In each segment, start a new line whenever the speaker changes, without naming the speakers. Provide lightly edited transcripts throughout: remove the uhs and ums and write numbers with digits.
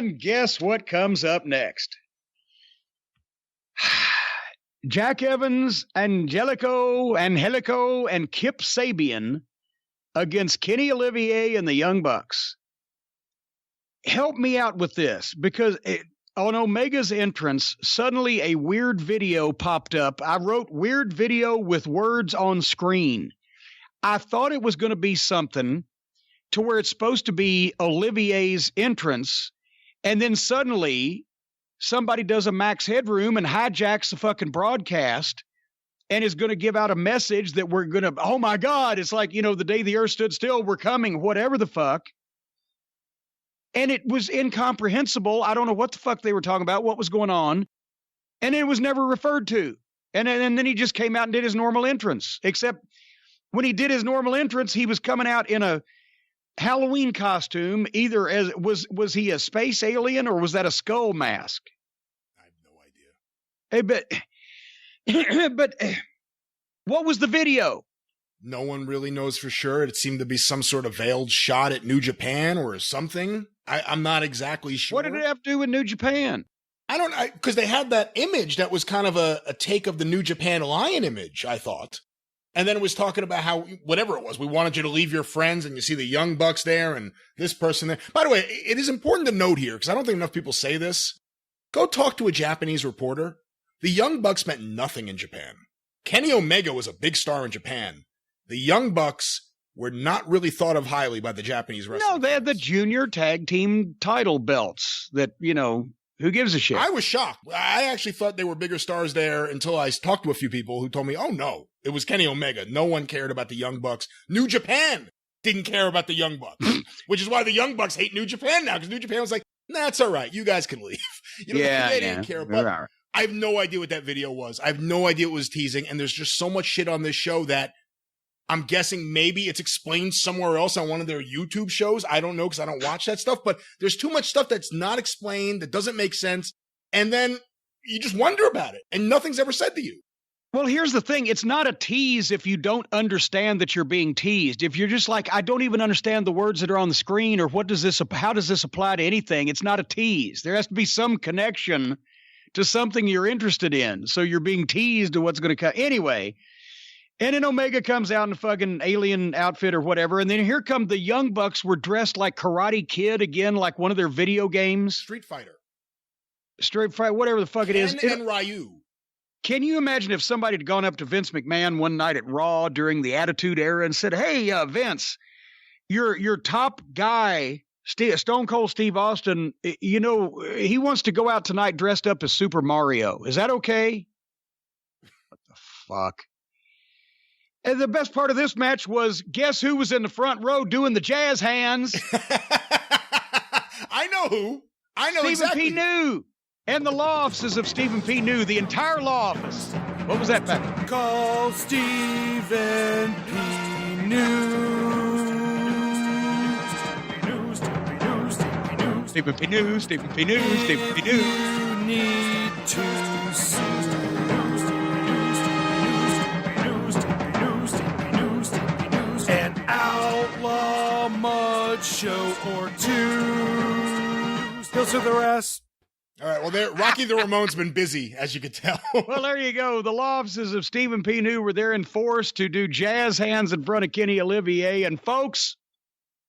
And guess what comes up next? Jack Evans, Angelico, and Kip Sabian against Kenny Olivier and the Young Bucks. Help me out with this, because on Omega's entrance, suddenly a weird video popped up. I wrote weird video with words on screen. I thought it was going to be something to where it's supposed to be Olivier's entrance, and then suddenly somebody does a Max Headroom and hijacks the fucking broadcast and is going to give out a message that we're going to, oh my God, it's like, the day the earth stood still, we're coming, whatever the fuck. And it was incomprehensible. I don't know what the fuck they were talking about, what was going on. And it was never referred to. And then he just came out and did his normal entrance, except when he did his normal entrance, he was coming out in a Halloween costume, either as was he a space alien or was that a skull mask?
I have no
idea. But what was the video?
No one really knows for sure. It seemed to be some sort of veiled shot at New Japan or something. I'm not exactly sure.
What did it have to do with New Japan?
I don't know, because they had that image that was kind of a take of the New Japan Lion image, I thought. And then it was talking about how, whatever it was, we wanted you to leave your friends, and you see the Young Bucks there and this person there. By the way, it is important to note here, because I don't think enough people say this. Go talk to a Japanese reporter. The Young Bucks meant nothing in Japan. Kenny Omega was a big star in Japan. The Young Bucks were not really thought of highly by the Japanese wrestling.
No, they had the junior tag team title belts that, who gives a shit?
I was shocked. I actually thought they were bigger stars there until I talked to a few people who told me, oh no, it was Kenny Omega. No one cared about the Young Bucks. New Japan didn't care about the Young Bucks, which is why the Young Bucks hate New Japan now, because New Japan was like, nah, it's all right. You guys can leave. They didn't care. But I have no idea what that video was. I have no idea what it was teasing. And there's just so much shit on this show that I'm guessing maybe it's explained somewhere else on one of their YouTube shows. I don't know, because I don't watch that stuff, but there's too much stuff that's not explained, that doesn't make sense. And then you just wonder about it, and nothing's ever said to you.
Well, here's the thing. It's not a tease if you don't understand that you're being teased. If you're just like, I don't even understand the words that are on the screen, or how does this apply to anything? It's not a tease. There has to be some connection to something you're interested in. So you're being teased to what's going to come. Anyway. And then Omega comes out in a fucking alien outfit or whatever. And then here come the Young Bucks were dressed like Karate Kid again, like one of their video games.
Street Fighter,
whatever the fuck it is.
And Ryu.
Can you imagine if somebody had gone up to Vince McMahon one night at Raw during the Attitude Era and said, hey, Vince, your top guy, Stone Cold Steve Austin, he wants to go out tonight dressed up as Super Mario. Is that okay? What the fuck? And the best part of this match was, guess who was in the front row doing the jazz hands?
I know who. I know
Stephen
exactly.
P. New and the law offices of Stephen P. New, the entire law office. What was that, Patrick?
Call Stephen P. New.
Stephen P. New, Stephen P. New, Stephen P. New.
You need to sue. Outlaw mud show or two. Still to the rest.
All right. Well, Rocky the Ramone's been busy, as you could tell.
Well, there you go. The law offices of Stephen P. New were there in force to do jazz hands in front of Kenny Olivier. And folks,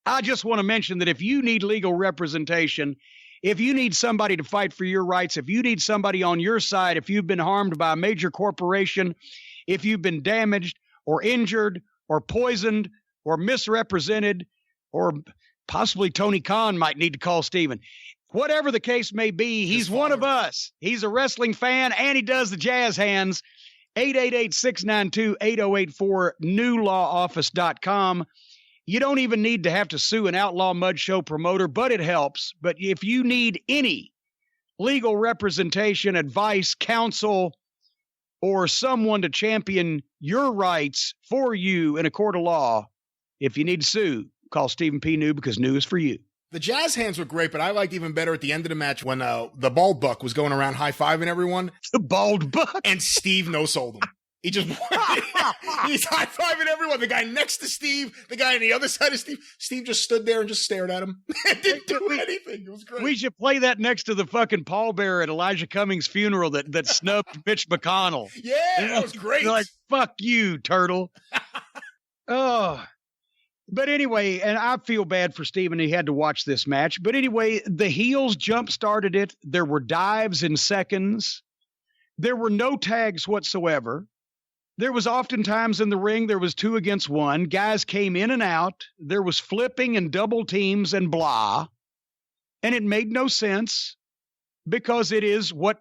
I just want to mention that if you need legal representation, if you need somebody to fight for your rights, if you need somebody on your side, if you've been harmed by a major corporation, if you've been damaged or injured or poisoned or misrepresented, or possibly Tony Khan might need to call Steven. Whatever the case may be, he's one of us. He's a wrestling fan, and he does the jazz hands. 888-692-8084, newlawoffice.com. You don't even need to have to sue an Outlaw Mud Show promoter, but it helps. But if you need any legal representation, advice, counsel, or someone to champion your rights for you in a court of law, if you need to sue, call Stephen P. New, because New is for you.
The jazz hands were great, but I liked even better at the end of the match when the bald buck was going around high-fiving everyone.
The bald buck?
And Steve no-sold him. He just he's high-fiving everyone. The guy next to Steve, the guy on the other side of Steve. Steve just stood there and just stared at him. Didn't do anything. It was great.
We should play that next to the fucking pallbearer at Elijah Cummings' funeral that snubbed Mitch McConnell.
Yeah, that was great.
They're like, fuck you, turtle. Oh. But anyway, and I feel bad for Steven. He had to watch this match. But anyway, the heels jump-started it. There were dives in seconds. There were no tags whatsoever. There was oftentimes in the ring, there was 2 against 1. Guys came in and out. There was flipping and double teams and blah. And it made no sense because it is what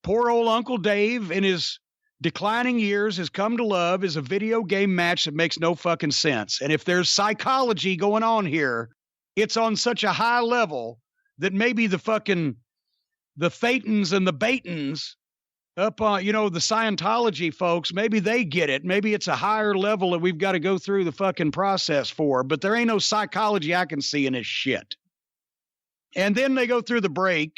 poor old Uncle Dave in his declining years has come to love, is a video game match that makes no fucking sense. And if there's psychology going on here, it's on such a high level that maybe the Thetans and the Batons up on, the Scientology folks, maybe they get it. Maybe it's a higher level that we've got to go through the fucking process for, but there ain't no psychology I can see in this shit. And then they go through the break,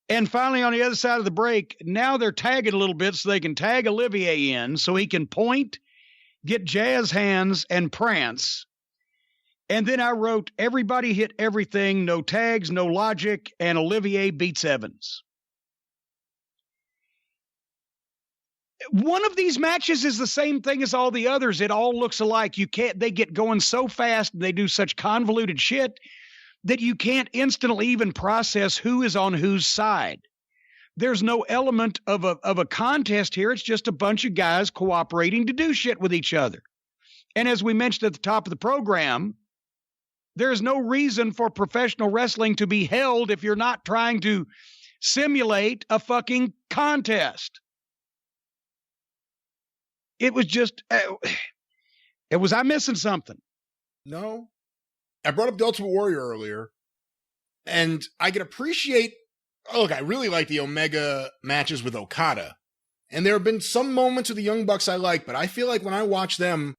and finally on the other side of the break, now they're tagging a little bit so they can tag Olivier in so he can point, get jazz hands, and prance. And then I wrote, everybody hit everything, no tags, no logic, and Olivier beats Evans. One of these matches is the same thing as all the others. It all looks alike. They get going so fast and they do such convoluted shit that you can't instantly even process who is on whose side. There's no element of a contest here. It's just a bunch of guys cooperating to do shit with each other. And as we mentioned at the top of the program, there's no reason for professional wrestling to be held if you're not trying to simulate a fucking contest. It was just, was I missing something?
No. I brought up the Ultimate Warrior earlier, and I can appreciate, look, I really like the Omega matches with Okada. And there have been some moments with the Young Bucks I like, but I feel like when I watch them,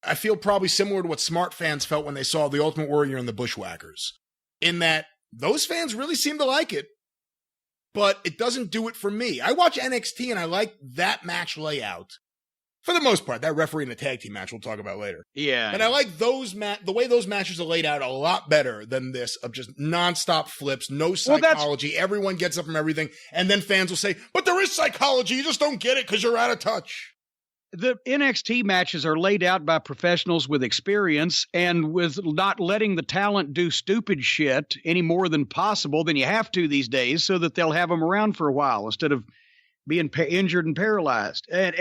I feel probably similar to what smart fans felt when they saw the Ultimate Warrior and the Bushwhackers. In that, those fans really seem to like it, but it doesn't do it for me. I watch NXT and I like that match layout. For the most part, that referee in the tag team match we'll talk about later.
Yeah.
And I like the way those matches are laid out a lot better than this of just nonstop flips, no psychology. Everyone gets up from everything. And then fans will say, but there is psychology. You just don't get it because you're out of touch.
The NXT matches are laid out by professionals with experience and with not letting the talent do stupid shit any more than possible than you have to these days so that they'll have them around for a while instead of being injured and paralyzed. And